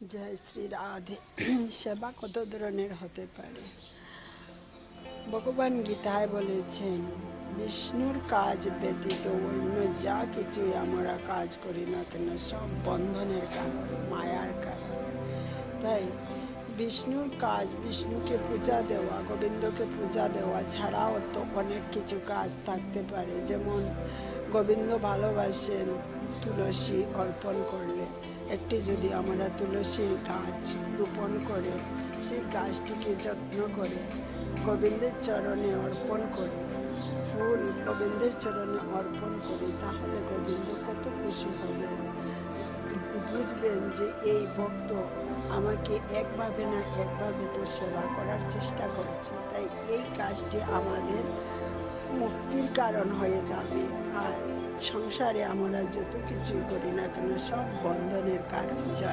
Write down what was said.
জয় শ্রী রাধে। সেবা কত ধরনের হতে পারে? ভগবান গীতায় বলেছেন, বিষ্ণুর কাজ ব্যতীত অন্য যা কিছুই আমরা কাজ করি না কেন সব বন্ধনের কারণ, মায়ার কারণ। তাই বিষ্ণুর কাজ, বিষ্ণুকে পূজা দেওয়া, গোবিন্দকে পূজা দেওয়া ছাড়াও তো অনেক কিছু কাজ থাকতে পারে। যেমন গোবিন্দ ভালোবাসেন তুলসী অর্পণ করলে, একটি যদি আমরা তুলসীর গাছ রোপণ করে সেই গাছটিকে যত্ন করে গোবিন্দের চরণে অর্পণ করি, ফুল গোবিন্দের চরণে অর্পণ করি, তাহলে গোবিন্দ কত খুশি হবেন। বুঝবেন যে এই ভক্ত আমাকে একভাবে না একভাবে তো সেবা করার চেষ্টা করছে। তাই এই কাজটি আমাদের মুক্তির কারণ হয়ে যাবে। আর সংসারে আমরা যত কিছুই করি না কেন সব বন্ধনের কারণ। জয়